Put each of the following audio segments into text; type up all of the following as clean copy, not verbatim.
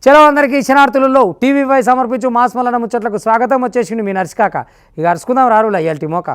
చలో అందరికీ శనార్థులలో టీవీ5 సమర్పించు మాస్ మల్లన్న ముచ్చట్లకు స్వాగతం. వచ్చేసింది మీ నర్సికాక. ఇక అరుచుకుందాం రారులా ఇయాల్టి మోక.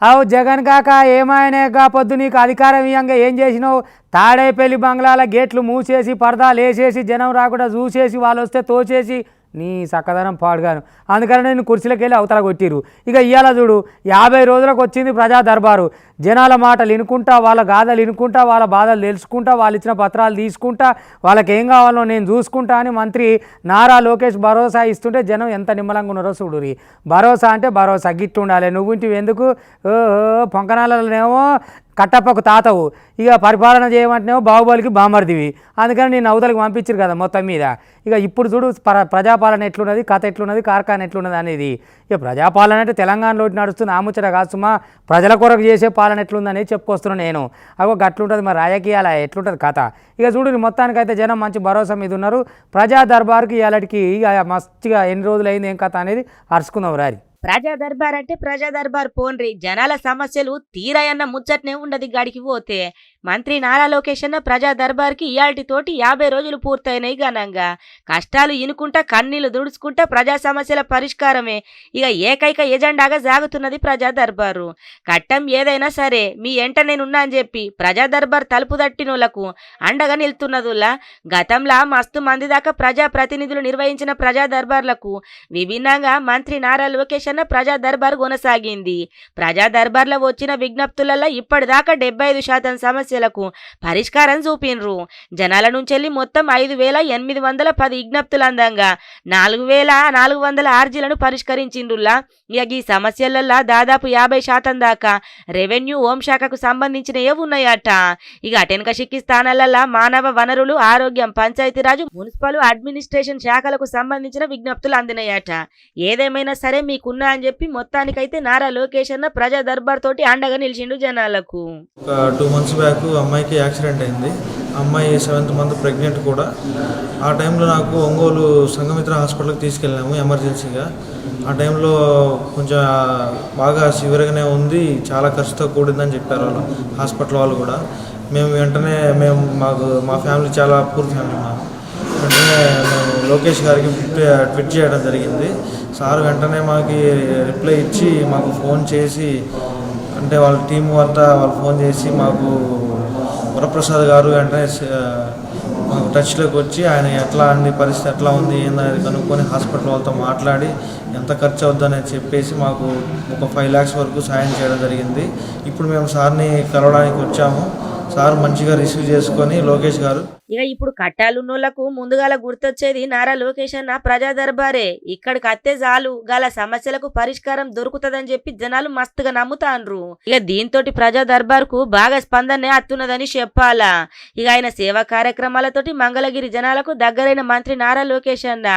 అవు జగన్ కాక ఏమైనా పొద్దు నీకు అధికారం ఇయ్యంగా ఏం చేసినావు? తాడేపల్లి బంగ్లాల గేట్లు మూసేసి పరదాలు వేసేసి జనం రాకుండా చూసేసి వాళ్ళు వస్తే తోచేసి నీ చక్కదనం పాడుగాను. అందుకని నేను కుర్చీలకు వెళ్ళి అవతల కొట్టిరు. ఇక ఇవాళ చూడు 50 రోజులకు వచ్చింది ప్రజా దర్బారు. జనాల మాటలు వినుకుంటా, వాళ్ళ గాథలు వినుకుంటా, వాళ్ళ బాధలు తెలుసుకుంటా, వాళ్ళు ఇచ్చిన పత్రాలు తీసుకుంటా, వాళ్ళకి ఏం కావాలో నేను చూసుకుంటా అని మంత్రి నారా లోకేష్ భరోసా ఇస్తుంటే జనం ఎంత నిమ్మలంగా ఉన్నారో చూడురి. భరోసా అంటే భరోసా గిట్టు ఉండాలి. నువ్వుంటివి ఎందుకు పొంకనాలనేమో కట్టప్పకు తాతవు, ఇక పరిపాలన చేయమంటేనేమో బాహుబలికి బామర్దివి. అందుకని నేను అవతలకి పంపించారు కదా మొత్తం మీద. ఇక ఇప్పుడు చూడు ప్రజాపాలన ఎట్లున్నది, కథ ఎట్లున్నది, కార్ఖాన ఎట్లున్నది అనేది. ఇక ప్రజాపాలన అంటే తెలంగాణలో నడుస్తున్న ఆముచ్చట కాదు సుమా, ప్రజల కొరకు చేసే పాలన ఎట్లుందని చెప్పుకొస్తున్నాను నేను. అగో గట్లుంటుంది మరి రాజకీయాల ఎట్లుంటుంది కథ. ఇక చూడు మొత్తానికైతే జనం మంచి భరోసా మీద ఉన్నారు. ప్రజా దర్బార్కి ఇవాళకి ఇక మస్తుగా ఎన్ని రోజులు అయింది ఏం కథ అనేది అరుచుకుందాం రారి. ప్రజా దర్బార్ అంటే ప్రజా దర్బార్ పోన్రి, జనాల సమస్యలు తీరాయన్న ముచ్చట్నే ఉండదు గాడికి పోతే. మంత్రి నారా లోకేష్ అన్న ప్రజా దర్బార్కి ఇయాల్టితోటి 50 రోజులు పూర్తయినాయి ఘనంగా. కష్టాలు ఇనుకుంటా కన్నీళ్లు దుడుచుకుంటా ప్రజా సమస్యల పరిష్కారమే ఇక ఏకైక ఎజెండాగా సాగుతున్నది ప్రజా దర్బారు. కట్టం ఏదైనా సరే మీ ఎంట నేనున్నా అని చెప్పి ప్రజా దర్బార్ తలుపు తట్టినోళ్లకు అండగా నిలుతున్నదుల్లా. గతంలా మస్తు మంది దాకా ప్రజా ప్రతినిధులు నిర్వహించిన ప్రజా దర్బార్లకు విభిన్నంగా మంత్రి నారా లోకేష్ అన్న ప్రజా దర్బార్ కొనసాగింది. ప్రజా దర్బార్లో వచ్చిన విజ్ఞప్తులలో ఇప్పటిదాకా 75% సమస్యలకు పరిష్కారం చూపినరు. జనాల నుంచి మొత్తం 5,810 విజ్ఞప్తులు అందంగా 4,400 ఆర్జీలను పరిష్కరించిండ్రులా. ఇక ఈ సమస్యలల్లో దాదాపు 50% దాకా రెవెన్యూ, హోంశాఖకు సంబంధించినవే ఉన్నాయట. ఇక అటెనక శిక్కి స్థానాలలో మానవ వనరులు, ఆరోగ్యం, పంచాయతీరాజు, మున్సిపల్ అడ్మినిస్ట్రేషన్ శాఖలకు సంబంధించిన విజ్ఞప్తులు అందినాయట. ఏదేమైనా సరే మీకున్న అని చెప్పి మొత్తానికైతే నారా లోకేష్ అన్న ప్రజా దర్బార్ తోటి అండగా నిలిచిండు జనాలకు. 2 months బ్యాక్ అమ్మాయికి యాక్సిడెంట్ అయింది. అమ్మాయి 7th month ప్రెగ్నెంట్ కూడా. ఆ టైంలో నాకు ఒంగోలు సంఘమిత్ర హాస్పిటల్కి తీసుకెళ్ళాము ఎమర్జెన్సీగా. ఆ టైంలో కొంచెం బాగా సివియర్గానే ఉంది, చాలా ఖర్చుతో కూడిందని చెప్పారు వాళ్ళు హాస్పిటల్ వాళ్ళు కూడా. మేము వెంటనే మా ఫ్యామిలీ చాలా పూర్ ఫ్యామిలీ. వెంటనే మేము లోకేష్ గారికి ట్వీట్ చేయడం జరిగింది. సార్ వెంటనే మాకు రిప్లై ఇచ్చి మాకు ఫోన్ చేసి, అంటే వాళ్ళ టీం అంతా వాళ్ళు ఫోన్ చేసి మాకు వరప్రసాద్ గారు వెంటనే మాకు టచ్లోకి వచ్చి ఆయన ఎట్లా అండి పరిస్థితి ఎట్లా ఉంది ఏందనేది కనుక్కొని హాస్పిటల్ వాళ్ళతో మాట్లాడి ఎంత ఖర్చు అవుతుందని చెప్పేసి మాకు ఒక 5 lakhs వరకు సాయం చేయడం జరిగింది. ఇప్పుడు మేము సార్ని కలవడానికి వచ్చాము. సార్ మంచిగా రిసీవ్ చేసుకొని లోకేష్ గారు. ఇక ఇప్పుడు కట్టాలున్నోళ్లకు ముందుగాల గుర్తొచ్చేది నారా లోకేష్ అన్న ప్రజా దర్బారే. ఇక్కడికి అత్తే చాలు గల సమస్యలకు పరిష్కారం దొరుకుతుందని చెప్పి జనాలు మస్తుగా నమ్ముతాండ్రు. ఇక దీంతో ప్రజా దర్బార్ కు బాగా స్పందనే అత్తున్నదని చెప్పాలా. ఇక ఆయన సేవా కార్యక్రమాలతోటి మంగళగిరి జనాలకు దగ్గరైన మంత్రి నారా లోకేష్ అన్న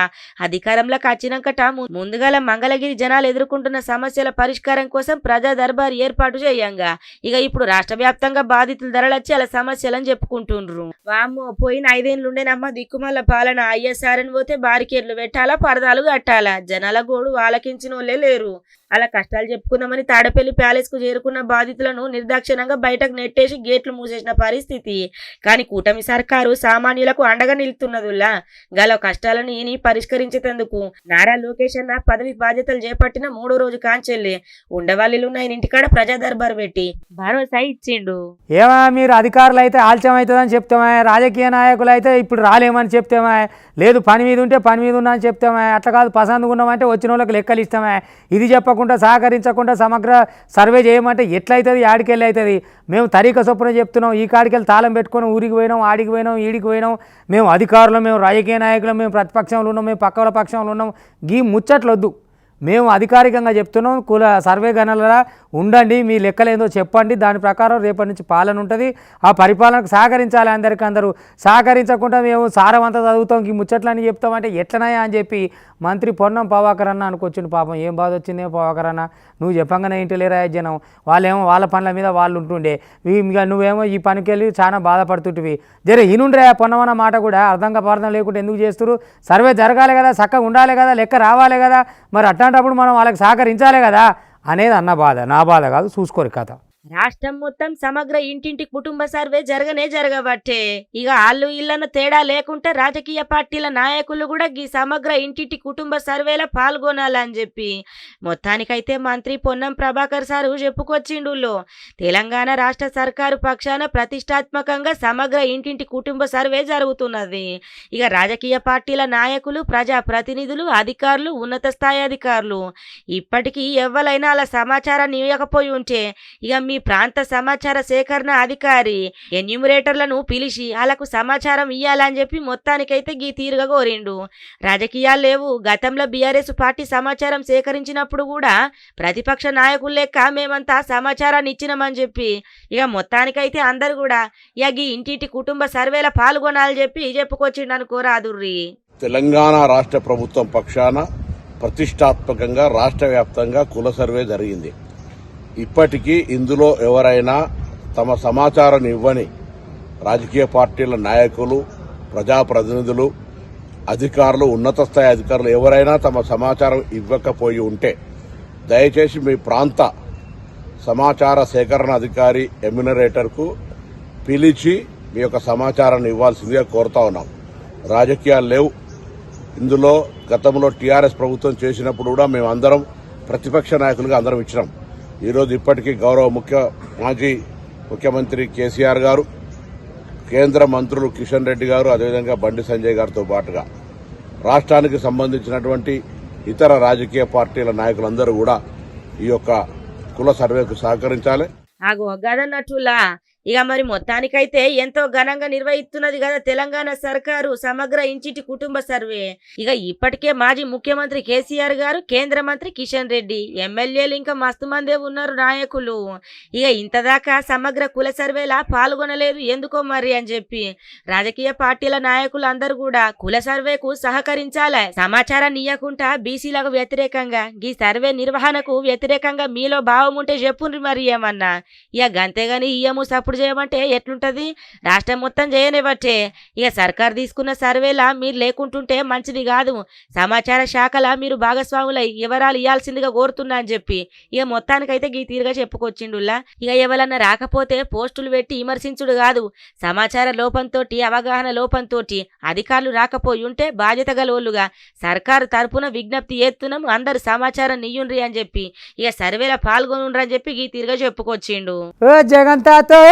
అధికారంలోకి వచ్చినాకట ముందుగాల మంగళగిరి జనాలు ఎదుర్కొంటున్న సమస్యల పరిష్కారం కోసం ప్రజా దర్బార్ ఏర్పాటు చేయంగా ఇక ఇప్పుడు రాష్ట్ర వ్యాప్తంగా బాధితులు ధరలచ్చి అలా సమస్యలని చెప్పుకుంటుండ్రు. వామ్మో పోయిన 5 ఏళ్ళుండేనమ్మ దిక్కుమల్ల పాలన. ఐఎస్ఆర్ అని పోతే బారికేర్లు పెట్టాలా, పరదాలు కట్టాలా. జనాల గోడు ఆలకించిన వాళ్ళే లేరు. అలా కష్టాలు చెప్పుకుందామని తాడపల్లి ప్యాలెస్ కు చేరుకున్న బాధితులను నిర్దాక్షిణంగా బయటకు నెట్టేసి గేట్లు మూసేసిన పరిస్థితి. కానీ కూటమి సర్కారు సామాన్యులకు అండగా నిలుతున్నదుల్లా. గల కష్టాలను ఈని పరిష్కరించేందుకు నారా లోకేష్ అన్న పదవి బాధ్యతలు చేపట్టిన 3వ రోజు కాంచెల్లి ఉండవాళ్ళున్న ఆయన ఇంటికాడ ప్రజా దర్బార్ పెట్టి భరోసా ఇచ్చిండు. ఏమా మీరు అధికారులు అయితే ఆలస్యం అవుతుందని చెప్తామా, రాజకీయ నాయకులు అయితే ఇప్పుడు రాలేమని చెప్తామా, లేదు పని మీద ఉంటే పని మీద ఉన్నా అని చెప్తామా, అట్లా కాదు పసందుగా ఉన్నామంటే వచ్చిన వాళ్ళకి లెక్కలు ఇస్తామా. ఇది చెప్పకుండా సహకరించకుండా సమగ్ర సర్వే చేయమంటే ఎట్లయితుంది, ఆడికెళ్ళి అవుతుంది. మేము తరీక చొప్పున చెప్తున్నాం. ఈ కాడికెళ్ళి తాళం పెట్టుకొని ఊరికి పోయినాం, ఆడికి పోయినాం, ఈడికి పోయినాం. మేము అధికారులు, మేము రాజకీయ నాయకులు, మేము ప్రతిపక్షంలో ఉన్నాం, మేము పక్కల పక్షంలో ఉన్నాం. గీ ముచ్చట్లొద్దు. మేము అధికారికంగా చెప్తున్నాం. కుల సర్వే గణనలా ఉండండి, మీ లెక్కలేందో చెప్పండి, దాని ప్రకారం రేపటి నుంచి పాలన ఉంటుంది. ఆ పరిపాలనకు సహకరించాలి అందరూ. సహకరించకుండా మేము సారమంతా చదువుతాం, ఈ ముచ్చట్లని చెప్తామంటే ఎట్లనాయా అని చెప్పి మంత్రి పొన్నం పవాకర్ అన్న అనుకొచ్చిండు. పాపం ఏం బాధ వచ్చిందేమో పవాకర్ అన్న, నువ్వు చెప్పంగానే ఇంటలేరా జనం. వాళ్ళేమో వాళ్ళ పనుల మీద వాళ్ళు ఉంటుండే, ఇక నువ్వేమో ఈ పనికి వెళ్ళి చాలా బాధపడుతుంటివి. ఇనుండ్రే పొన్నమన్న మాట కూడా అర్థం లేకుండా ఎందుకు చేస్తున్నారు? సర్వే జరగాలి కదా, చక్కగా ఉండాలి కదా, లెక్క రావాలి కదా, మరి అట్లాంటప్పుడు మనం వాళ్ళకి సహకరించాలి కదా అనేది అన్న బాధ. నా బాధ కాదు, చూసుకోరు కథ. రాష్ట్రం మొత్తం సమగ్ర ఇంటింటి కుటుంబ సర్వే జరగబట్టే ఇక ఆళ్ళు ఇళ్ళను తేడా లేకుంటే రాజకీయ పార్టీల నాయకులు కూడా ఈ సమగ్ర ఇంటింటి కుటుంబ సర్వేలో పాల్గొనాలని చెప్పి మొత్తానికైతే మంత్రి పొన్నం ప్రభాకర్ సారు చెప్పుకొచ్చిండులో తెలంగాణ రాష్ట్ర సర్కారు పక్షాన ప్రతిష్టాత్మకంగా సమగ్ర ఇంటింటి కుటుంబ సర్వే జరుగుతున్నది. ఇక రాజకీయ పార్టీల నాయకులు, ప్రజా ప్రతినిధులు, అధికారులు, ఉన్నత స్థాయి అధికారులు ఇప్పటికీ ఎవ్వరైనా అలా సమాచారాన్ని ఇవ్వకపోయి ఉంటే ఇక మీ ప్రాంత సమాచార సేకరణ అధికారి ఎన్యూమరేటర్లను పిలిచి వాళ్ళకు సమాచారం ఇయ్యాలని చెప్పి మొత్తానికైతే గీ తీరుగా కోరిండు. రాజకీయాలు లేవు. గతంలో బీఆర్ఎస్ పార్టీ సమాచారం సేకరించినప్పుడు కూడా ప్రతిపక్ష నాయకులు లెక్క మేమంతా సమాచారాన్ని ఇచ్చినామని చెప్పి ఇక మొత్తానికైతే అందరు కూడా ఇక గీ ఇంటింటి కుటుంబ సర్వేల పాల్గొనాలని చెప్పి చెప్పుకొచ్చిండు అనుకోరాదుర్రి. తెలంగాణ రాష్ట్ర ప్రభుత్వం పక్షాన ప్రతిష్టాత్మకంగా రాష్ట్ర వ్యాప్తంగా కుల సర్వే జరిగింది. ఇప్పటికీ ఇందులో ఎవరైనా తమ సమాచారాన్ని ఇవ్వని రాజకీయ పార్టీల నాయకులు, ప్రజాప్రతినిధులు, అధికారులు, ఉన్నత స్థాయి అధికారులు ఎవరైనా తమ సమాచారం ఇవ్వకపోయి ఉంటే దయచేసి మీ ప్రాంత సమాచార సేకరణ అధికారి ఎమ్యునరేటర్కు పిలిచి మీ యొక్క సమాచారాన్ని ఇవ్వాల్సిందిగా కోరుతా ఉన్నాం. రాజకీయాలు లేవు ఇందులో. గతంలో టీఆర్ఎస్ ప్రభుత్వం చేసినప్పుడు కూడా మేమందరం ప్రతిపక్ష నాయకులుగా అందరం ఇచ్చినాం. ఈరోజు ఇప్పటికీ గౌరవ మాజీ ముఖ్యమంత్రి కేసీఆర్ గారు, కేంద్ర మంత్రులు కిషన్ రెడ్డి గారు, అదేవిధంగా బండి సంజయ్ గారితో పాటుగా రాష్ట్రానికి సంబంధించినటువంటి ఇతర రాజకీయ పార్టీల నాయకులందరూ కూడా ఈ యొక్క కుల సర్వేకు సహకరించాలి. గదన్నట్టులా ఇక మరి మొత్తానికైతే ఎంతో ఘనంగా నిర్వహిస్తున్నది కదా తెలంగాణ సర్కారు సమగ్ర ఇంటింటి కుటుంబ సర్వే. ఇక ఇప్పటికే మాజీ ముఖ్యమంత్రి కేసీఆర్ గారు, కేంద్ర మంత్రి కిషన్ రెడ్డి, ఎమ్మెల్యేలు ఇంకా మస్తు మందే ఉన్నారు నాయకులు. ఇక ఇంతదాకా సమగ్ర కుల సర్వేలా పాల్గొనలేదు ఎందుకో మరి అని చెప్పి రాజకీయ పార్టీల నాయకులు అందరూ కూడా కుల సర్వేకు సహకరించాలి. సమాచారాన్ని ఇవ్వకుండా బీసీలకు వ్యతిరేకంగా ఈ సర్వే నిర్వహణకు వ్యతిరేకంగా మీలో భావం ఉంటే చెప్పుండ్రి మరి ఏమన్నా. ఇక గంతేగాని ఇయ్యము సప్పుడు చేయమంటే ఎట్లుంటది? రాష్ట్రం మొత్తం చేయనివ్వట్టే. ఇక సర్కార్ తీసుకున్న సర్వేలా మీరు లేకుంటుంటే మంచిది కాదు. సమాచార శాఖలా మీరు భాగస్వాములై వివరాలు ఇవ్వాల్సిందిగా కోరుతున్నా అని చెప్పి ఇక మొత్తానికైతే గీ తీరుగా చెప్పుకొచ్చిండులా. ఇక ఎవరన్నా రాకపోతే పోస్టులు పెట్టి విమర్శించుడు కాదు. సమాచార లోపంతో, అవగాహన లోపంతో అధికారులు రాకపోయి ఉంటే బాధ్యత గలవాళ్ళుగా సర్కారు తరపున విజ్ఞప్తి చేస్తున్నాం, అందరు సమాచారం నియ్యుండ్రి అని చెప్పి ఇక సర్వేలో పాల్గొనుండ్రి అని చెప్పి గీ తీరుగా చెప్పుకొచ్చిండు. జగంతాతో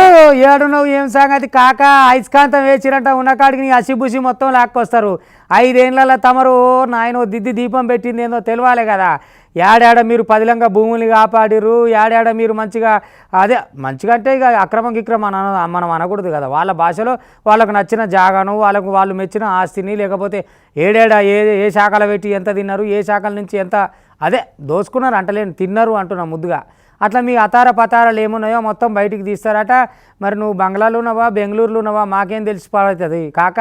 ఏడు నువ్వు ఏం సంగతి కాక ఐస్కాంతం వేసిరంట ఉన్న కాడికి నీ అసిబుసి మొత్తం లాక్కొస్తారు. 5 ఏళ్ళ తమరు నాయన దిద్ది దీపం పెట్టింది ఏందో తెలియాలి కదా. ఏడాడ మీరు పదిలంగా భూములు కాపాడిరు, ఏడాడ మీరు మంచిగా అదే మంచిగా అంటే ఇక అక్రమం మనం అనకూడదు కదా. వాళ్ళ భాషలో వాళ్ళకు నచ్చిన జాగాను, వాళ్ళు మెచ్చిన ఆస్తిని, లేకపోతే ఏడేడా ఏ శాఖలు పెట్టి ఎంత తిన్నారు, ఏ శాఖల నుంచి ఎంత అదే దోసుకున్నారు అంటలేను, తిన్నారు అంటున్నా ముద్దుగా. అట్లా మీ అతార పతారాలు ఏమున్నాయో మొత్తం బయటికి తీస్తారట. మరి నువ్వు బంగ్లాలో ఉన్నావా, బెంగళూరులో ఉన్నావా, మాకేం తెలిసిపోతుంది కాక.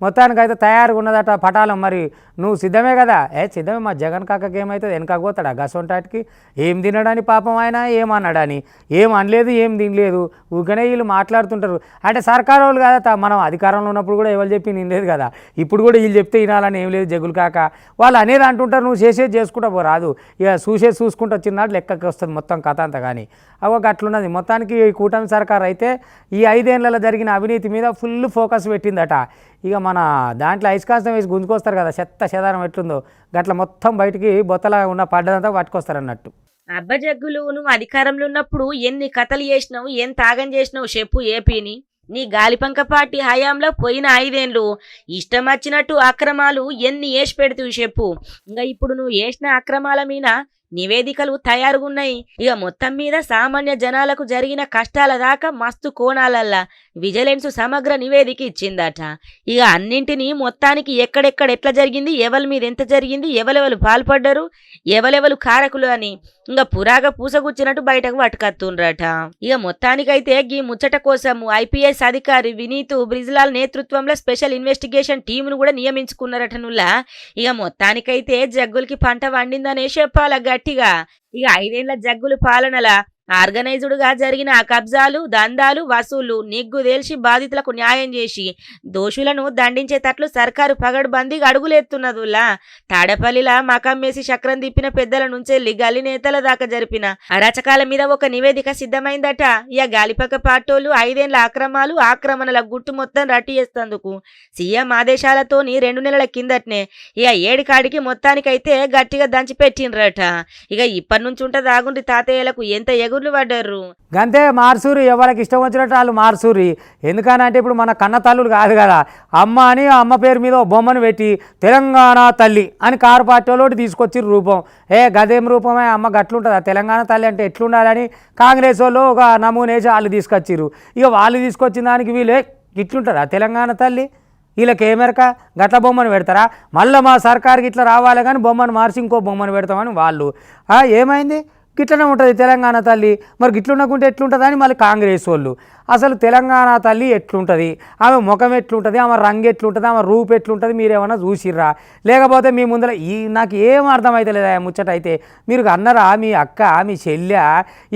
మొత్తానికైతే తయారుగా ఉన్నదట పటాలం. మరి నువ్వు సిద్ధమే కదా? సిద్ధమే. మా జగన్ కాకకి ఏమవుతుంది? వెనకపోతాడా గసొంటాటికి? ఏం తినడాని పాపం ఆయన, ఏమన్నాడని? ఏం అనలేదు, ఏం తినలేదు. ఊకనే వీళ్ళు మాట్లాడుతుంటారు. అంటే సర్కారు వాళ్ళు కదా, మనం అధికారంలో ఉన్నప్పుడు కూడా ఎవరు చెప్పి నిండలేదు కదా. ఇప్పుడు కూడా వీళ్ళు చెప్తే వినాలని ఏం లేదు జగులు కాక. వాళ్ళు అనేది అంటుంటారు, నువ్వు చేసేది చేసుకుంటా పో రాదు. ఇక చూసుకుంటూ వచ్చినాడు లెక్కకి వస్తుంది మొత్తం కథ అంతా. కానీ అట్లున్నది. మొత్తానికి ఈ కూటమి సర్కారు అయితే ఈ 5 ఏళ్లలో జరిగిన అవినీతి మీద ఫుల్ ఫోకస్ పెట్టిందట. ఇక మన దాంట్లో ఐస్కాంతం వేసి గుంజుకొస్తారు కదా, చెత్త చెదారం ఎట్లుందో గట్ల మొత్తం బయటికి బొత్తలా ఉన్న పడ్డదంతా పట్టుకొస్తారు అన్నట్టు. అబ్బజగ్గులు, నువ్వు అధికారంలో ఉన్నప్పుడు ఎన్ని కథలు చేసినావు, ఎంత త్యాగం చేసినావు చెప్పు ఏపీని. నీ గాలిపంక పార్టీ హయాంలో పోయిన 5 ఏళ్ళు ఇష్టం వచ్చినట్టు అక్రమాలు ఎన్ని వేసి పెడుతూ చెప్పు. ఇంకా ఇప్పుడు నువ్వు వేసిన అక్రమాల మీద నివేదికలు తయారుగున్నాయి. ఇక మొత్తం మీద సామాన్య జనాలకు జరిగిన కష్టాల దాకా మస్తు కోణాలల్లా విజిలెన్స్ సమగ్ర నివేదిక ఇచ్చిందట. ఇక అన్నింటినీ మొత్తానికి ఎక్కడెక్కడ ఎట్లా జరిగింది, ఎవరి మీద ఎంత జరిగింది, ఎవరెవరు పాల్పడ్డారు, ఎవరెవరు కారకులు అని ఇంకా పురాగా పూసగుచ్చినట్టు బయటకు పట్టుకత్తుండ్రట. ఇక మొత్తానికైతే ఈ ముచ్చట కోసం ఐపీఎస్ అధికారి వినీత్ బ్రిజ్లాల్ నేతృత్వంలో స్పెషల్ ఇన్వెస్టిగేషన్ టీమును కూడా నియమించుకున్నారటనుల్లా. ఇక మొత్తానికైతే జగ్గులకి పంట వండిందనే చెప్పాల గట్టిగా. ఇక 5 ఏళ్ల జగ్గుల పాలనల ఆర్గనైజ్డ్గా జరిగిన ఆ కబ్జాలు దందాలు వసూళ్లు నిగ్గు తేల్చి బాధితులకు న్యాయం చేసి దోషులను దండించేటట్లు సర్కారు పగడ్బందీగా అడుగులేస్తున్నదులా తాడపల్లిలా మకమ్మేసి చక్రం తిప్పిన పెద్దల నుంచెల్లి గల్లి నేతల దాకా జరిపిన అరాచకాల మీద ఒక నివేదిక సిద్ధమైందట. ఇక గాలిపక్క పార్టోలు 5 ఏళ్ల అక్రమాలు ఆక్రమణల గుట్టు మొత్తం రట్టి చేస్తందుకు సీఎం ఆదేశాలతోని 2 నెలల కిందటనే ఇక 7 కాడికి మొత్తానికైతే గట్టిగా దంచి పెట్టిండ్రట. ఇక ఇప్పటి నుంచి ఉంటది ఆగుండి తాతయ్యలకు ఎంత ఎగుర్లు పడ్డారు. గంతే మార్సూరి ఎవరికి ఇష్టం వచ్చినట్టు వాళ్ళు మార్సూరి. ఎందుకనంటే ఇప్పుడు మన కన్న తల్లులు కాదు కదా, అమ్మ అని అమ్మ పేరు మీద బొమ్మను పెట్టి తెలంగాణ తల్లి అని కారు పార్టీలోటి తీసుకొచ్చి రూపం. గదేం రూపమే అమ్మ గట్లుంటుందా, తెలంగాణ తల్లి అంటే ఎట్లుండాలని కాంగ్రెస్ వాళ్ళు ఒక నమూనేసి వాళ్ళు తీసుకొచ్చిర్రు. ఇక వాళ్ళు తీసుకొచ్చిన దానికి వీళ్ళే ఇట్లుంటుందా తెలంగాణ తల్లి, వీళ్ళకి ఏమెరక గట్ల బొమ్మను పెడతారా, మళ్ళీ మా సర్కార్కి ఇట్లా రావాలి కానీ బొమ్మను మార్చి ఇంకో బొమ్మను పెడతామని వాళ్ళు. ఏమైంది గిట్లనే ఉంటుంది తెలంగాణ తల్లి, మరి గిట్లుండకుంటే ఎట్లుంటుందని మళ్ళీ కాంగ్రెస్ వాళ్ళు. అసలు తెలంగాణ తల్లి ఎట్లుంటుంది, ఆమె ముఖం ఎట్లుంటుంది, ఆమె రంగు ఎట్లుంటుంది, ఆమె రూపు ఎట్లుంటుంది మీరేమన్నా చూసిర్రా? లేకపోతే మీ ముందర నాకు ఏం అర్థమైతే లేదా ముచ్చట అయితే మీరు అన్నరా మీ అక్క మీ చెల్లె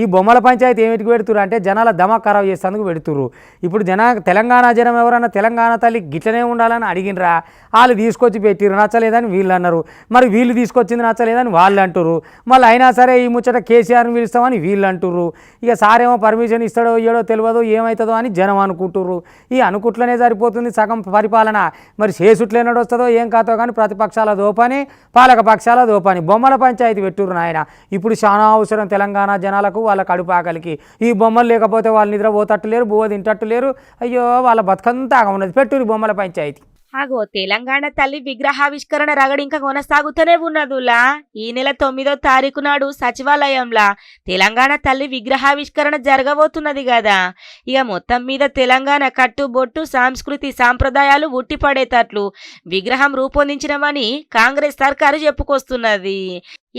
ఈ బొమ్మల పంచాయతీ ఏమిటికి పెడుతురు అంటే జనాల దమ ఖరాబ్ చేసేందుకు పెడుతురు. ఇప్పుడు తెలంగాణ జనం ఎవరన్నా తెలంగాణ తల్లి గిట్లనే ఉండాలని అడిగినరా? వాళ్ళు తీసుకొచ్చి పెట్టిరు, నచ్చలేదని వీళ్ళు అన్నారు, మరి వీళ్ళు తీసుకొచ్చింది నచ్చలేదని వాళ్ళు అంటుర్రు. మళ్ళీ అయినా సరే ఈ ముచ్చట కేసీఆర్ని పిలుస్తామని వీళ్ళు అంటుర్రు. ఇక సారేమో పర్మిషన్ ఇస్తాడో ఇయ్యడో తెలియదు, ఏమవుతుందో అని జనం అనుకుంటుర్రు. ఈ అనుకుంట్లనే సరిపోతుంది సగం పరిపాలన. మరి చేసుట్లేనడు వస్తుందో ఏం కాదో కానీ ప్రతిపక్షాల దోపని పాలక పక్షాల దోపని బొమ్మల పంచాయతీ పెట్టుర్రు నాయన. ఇప్పుడు చాలా అవసరం తెలంగాణ జనాలకు వాళ్ళ కడుపాకలికి. ఈ బొమ్మలు లేకపోతే వాళ్ళు నిద్ర పోతట్టు లేరు, బువ్వ తింటట్టు లేరు. అయ్యో వాళ్ళ బతుకంతా ఉన్నది. పెట్టుర్రు బొమ్మల పంచాయతీ. ఆగో తెలంగాణ తల్లి విగ్రహావిష్కరణ రగడి ఇంకా కొనసాగుతూనే ఉన్నదులా. ఈ నెల 9వ తారీఖు నాడు సచివాలయంలా తెలంగాణ తల్లి విగ్రహావిష్కరణ జరగబోతున్నది కదా. ఇక మొత్తం మీద తెలంగాణ కట్టుబొట్టు సంస్కృతి సాంప్రదాయాలు ఉట్టిపడేటట్లు విగ్రహం రూపొందించినమని కాంగ్రెస్ సర్కారు చెప్పుకొస్తున్నది.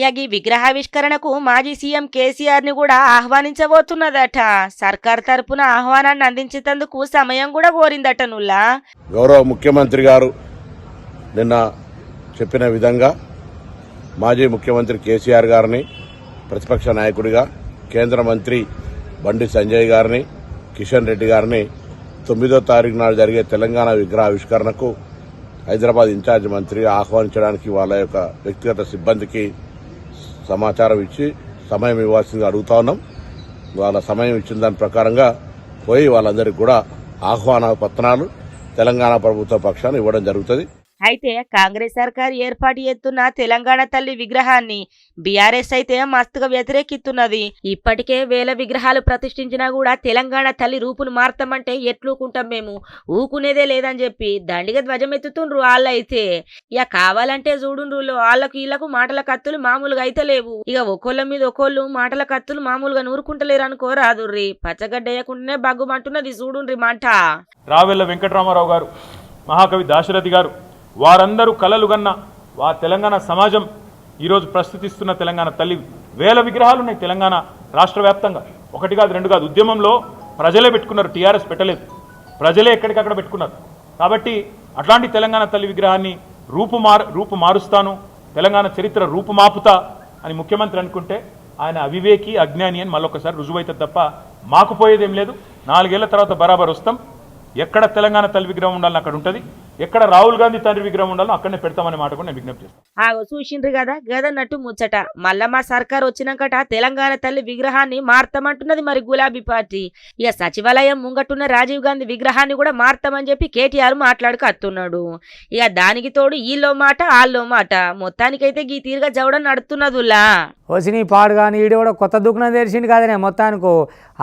ఇక ఈ విగ్రహావిష్కరణకు మాజీ సీఎం కేసీఆర్ ని కూడా ఆహ్వానించబోతున్నదట. సర్కార్ తరపున ఆహ్వానాన్ని అందించేందుకు సమయం కూడా కోరిందట. నుల్లా గౌరవ ముఖ్యమంత్రి గారు నిన్న చెప్పిన విధంగా మాజీ ముఖ్యమంత్రి కేసీఆర్ గారిని, ప్రతిపక్ష నాయకుడిగా కేంద్ర మంత్రి బండి సంజయ్ గారిని, కిషన్ రెడ్డి గారిని 9వ తారీఖు నాడు జరిగే తెలంగాణ విగ్రహావిష్కరణకు హైదరాబాద్ ఇన్ఛార్జ్ మంత్రిగా ఆహ్వానించడానికి వాళ్ళ యొక్క వ్యక్తిగత సిబ్బందికి సమాచారం ఇచ్చి సమయం ఇవ్వాల్సిందిగా అడుగుతా ఉన్నాం. వాళ్ళ సమయం ఇచ్చిన దాని ప్రకారంగా పోయి వాళ్ళందరికీ కూడా ఆహ్వాన పత్రాలు తెలంగాణ ప్రభుత్వ పక్షాన్ని ఇవ్వడం జరుగుతుంది. అయితే కాంగ్రెస్ సర్కారు ఏర్పాటు చేస్తున్న తెలంగాణ తల్లి విగ్రహాన్ని బీఆర్ఎస్ అయితే మస్తుగా వ్యతిరేకిస్తున్నది. ఇప్పటికే వేల విగ్రహాలు ప్రతిష్ఠించినా కూడా తెలంగాణ తల్లి రూపును మార్తామంటే ఎట్లూకుంటాం మేము, ఊకునేదే లేదని చెప్పి దండిగా ధ్వజమెత్తుతుండ్రు. వాళ్ళైతే ఇక కావాలంటే చూడుండ్రు, వాళ్ళకు వీళ్ళకు మాటల కత్తులు మామూలుగా అయితే లేవు. ఇక ఒకళ్ళ మీద ఒకళ్ళు మాటల కత్తులు మామూలుగా నూరుకుంటలేరు అనుకో రాదుర్రి. పచ్చగడ్డేయకుండానే బగ్గుమంటున్నది చూడుండ్రి మంట. రావెల్ల వెంకటరామారావు గారు, మహాకవి దాశరథి గారు, వారందరూ కలలుగన్న తెలంగాణ సమాజం ఈరోజు ప్రస్తుతిస్తున్న తెలంగాణ తల్లి వేల విగ్రహాలు ఉన్నాయి తెలంగాణ రాష్ట్ర వ్యాప్తంగా. 1 కాదు 2 కాదు. ఉద్యమంలో ప్రజలే పెట్టుకున్నారు, టీఆర్ఎస్ పెట్టలేదు, ప్రజలే ఎక్కడికక్కడ పెట్టుకున్నారు. కాబట్టి అట్లాంటి తెలంగాణ తల్లి విగ్రహాన్ని రూపు మారుస్తాను, తెలంగాణ చరిత్ర రూపుమాపుతా అని ముఖ్యమంత్రి అనుకుంటే ఆయన అవివేకి, అజ్ఞాని అని మళ్ళొకసారి రుజువైతుంది తప్ప మాకు పోయేదేం లేదు. 4 ఏళ్ల తర్వాత బరాబర్ వస్తాం. ఎక్కడ తెలంగాణ తల్లి విగ్రహం ఉండాలని అక్కడ ఉంటుంది, ఎక్కడ రాహుల్ గాంధీ తండ్రి విగ్రహం ఉండాలో అక్కడనే పెడతామనే మాట కూడా నేను విజ్ఞప్తి చేస్తాను. చూసిండ్రు కదా గదన్నట్టు ముచ్చట. మళ్ళా మా సర్కార్ వచ్చినాకట తెలంగాణ తల్లి విగ్రహాన్ని మార్తామంటున్నది మరి గులాబీ పార్టీ. ఇక సచివాలయం ముంగట్టున్న రాజీవ్ గాంధీ విగ్రహాన్ని కూడా మార్తామని చెప్పి కేటీఆర్ మాట్లాడుకత్తున్నాడు. ఇక దానికి తోడు ఈలో మాట ఆల్లో మాట, మొత్తానికైతే గీ తీరుగా జవడం నడుతున్నదులా. వచ్చిన పాడు కానీ ఈడు కూడా కొత్త దుకాణం తెరిచిండు కదనే మొత్తానికి.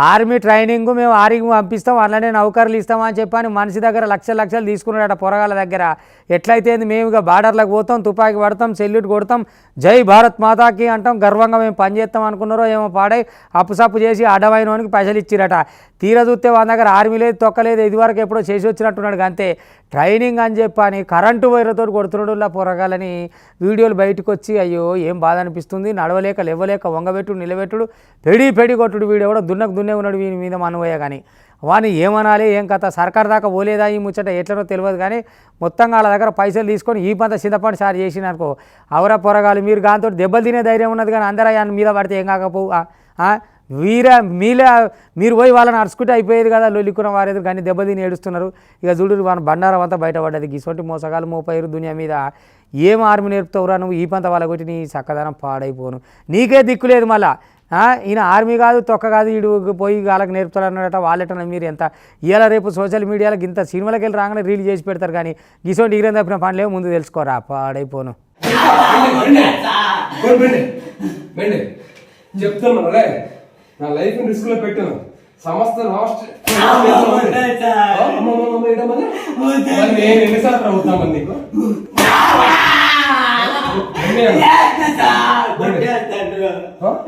ఆర్మీ ట్రైనింగ్ మేము ఆర్మీకి పంపిస్తాం, అలానే నౌకర్లు ఇస్తామని చెప్పని మనిషి దగ్గర లక్షలు తీసుకున్నాడట పొరగాల దగ్గర. ఎట్లయితే మేము ఇక బార్డర్లకు పోతాం, తుపాకీ పడతాం, సెల్యూట్ కొడతాం, జై భారత్ మాతాకి అంటాం, గర్వంగా మేము పనిచేస్తాం అనుకున్నారో ఏమో పాడై అప్పుసప్పు చేసి అడవైనోనికి పైసలు ఇచ్చిరట. తీర చూస్తే వాళ్ళ దగ్గర ఆర్మీ లేదు, తొక్కలేదు, ఇదివరకు ఎప్పుడో చేసి వచ్చినట్టున్నాడు. అంతే ట్రైనింగ్ అని చెప్పని కరెంటు వైర్లతో కొడుతున్నాడు పొరగాలని వీడియోలు బయటకు వచ్చి అయ్యో ఏం బాధ అనిపిస్తుంది. నడవలేక లేవలేక వంగబెట్టుడు నిలబెట్టుడు పెడి కొట్టుడు వీడియో కూడా దున్నే ఉన్నాడు వీని మీద మనవయ్య. కానీ వాని ఏమనాలి ఏం కథ, సర్కార్ దాకా పోలేదా ఈ ముచ్చట ఎట్లనో తెలియదు. కానీ మొత్తంగా వాళ్ళ దగ్గర పైసలు తీసుకొని ఈ పంత చింతపండు సార్ చేసిననుకో అవరా పొరగాలు మీరు దాంతో దెబ్బలు తినే ధైర్యం ఉన్నది. కానీ అందరూ ఆయన మీద పడితే ఏం కాకపోవు. మీరు పోయి వాళ్ళని అరుచుకుంటే అయిపోయేది కదా, లొల్లికున్న వారేది కానీ దెబ్బతిని ఏడుస్తున్నారు. ఇక చూడు మన బండారం అంతా బయటపడ్డది. గిసోటి మోసగాలు మోపైరు దునియా మీద. ఏం ఆర్మీ నేర్పుతావురా నువ్వు, ఈ పంత వాళ్ళ కొట్టి నీ చక్కదనం పాడైపోను. నీకే దిక్కు లేదు మళ్ళా. ఈయన ఆర్మీ కాదు తొక్క కాదు, వీడు పోయి వాళ్ళకి నేర్పుతాడు అన్నట. వాళ్ళెటన్నా మీరు ఎంత ఇవాళ రేపు సోషల్ మీడియాలో ఇంత సినిమాలకు వెళ్ళి రాగానే రీల్ చేసి పెడతారు. కానీ గిసోటి ఇగ్రం తప్పిన పనులేమో ముందు తెలుసుకోరా, పాడైపోను. చెప్తున్నా నా లైఫ్ రిస్క్ లో పెట్టాను. సమస్త రాష్ట్ర నేను ఎన్నిసార్లు అవుతామని నీకు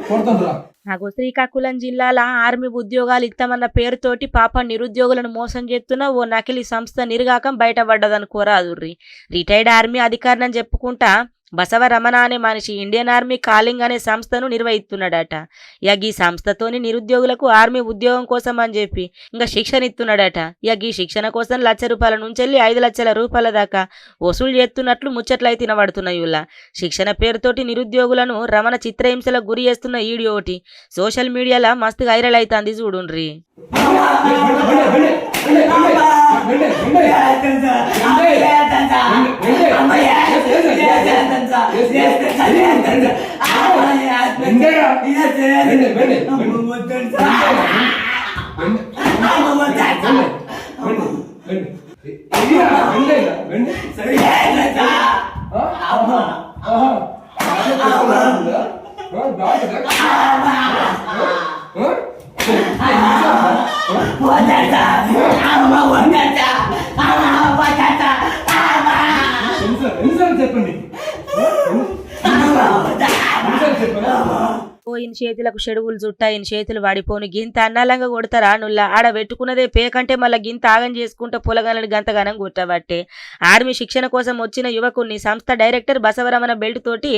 కొడుతుందిరా. నాకు శ్రీకాకుళం జిల్లాల ఆర్మీ ఉద్యోగాలు ఇస్తామన్న పేరుతోటి పాప నిరుద్యోగులను మోసం చేస్తున్న ఓ నకిలీ సంస్థ నిర్గాకం బయటపడ్డదనుకోరాదుర్రి. రిటైర్డ్ ఆర్మీ అధికారిని చెప్పుకుంటా బసవరమణ అనే మనిషి ఇండియన్ ఆర్మీ కాలింగ్ అనే సంస్థను నిర్వహిస్తున్నాడట. ఈ సంస్థతోని నిరుద్యోగులకు ఆర్మీ ఉద్యోగం కోసం అని చెప్పి ఇంకా శిక్షణ ఇస్తున్నాడట. ఈ శిక్షణ కోసం ₹1,00,000 నుంచి వెళ్ళి ₹5,00,000 దాకా వసూలు చేస్తున్నట్లు ముచ్చట్లయి తినబడుతున్నాయి. ఇలా శిక్షణ పేరుతోటి నిరుద్యోగులను రమణ చిత్రహింసలకు గురి చేస్తున్న వీడియో ఒకటి సోషల్ మీడియాలో మస్తు వైరల్ అవుతుంది చూడుండ్రి. చెప్పండి ఈయన చేతులకు చెడువులు చుట్టా ఈయన చేతులు వాడిపోను గింత అన్నాలంగా కొడతారా నుల్లా ఆడ పెట్టుకున్నదే పేకంటే మళ్ళీ గింత ఆగం చేసుకుంటే పొలగాలని గంతగానం కొట్టబట్టే. ఆర్మీ శిక్షణ కోసం వచ్చిన యువకుని సంస్థ డైరెక్టర్ బసవరమణ బెల్ట్ తోటి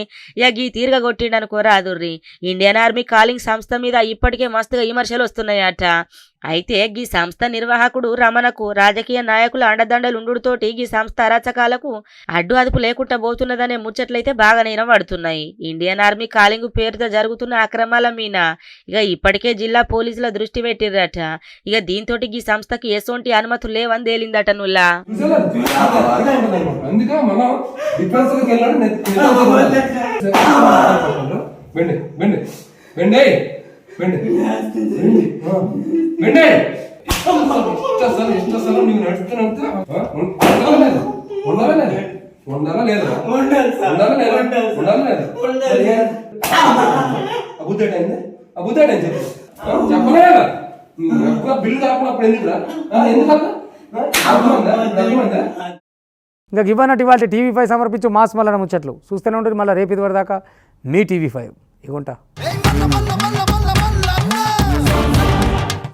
గీ తీరుగా కొట్టిండనుకోరాదుర్రి. ఇండియన్ ఆర్మీ కాలింగ్ సంస్థ మీద ఇప్పటికే మస్తుగా విమర్శలు వస్తున్నాయట. అయితే గీ సంస్థ నిర్వాహకుడు రమణకు రాజకీయ నాయకుల అండదండలు ఉండుతోటి గీ సంస్థ అరాచకాలకు అడ్డు అదుపు లేకుండా పోతున్నదనే ముచ్చట్లయితే బాగా నిలబడుతున్నాయి. ఇండియన్ ఆర్మీ కాలింగ్ పేరుతో జరుగుతున్న అక్రమాల మీద ఇప్పటికే జిల్లా పోలీసుల దృష్టి పెట్టిర్రట. దీంతో గీ సంస్థకి ఎసోంటి అనుమతులు లేవని తేలిందట నుల్లా. ఇంకా ఇవ్వనట్టు ఇవాళ TV5 సమర్పించు మాస్ మల్లన ముచ్చట్లు చూస్తూనే ఉంటుంది. మళ్ళీ రేపు ఇది వరదాకా మీ TV5 ఇగుంటా.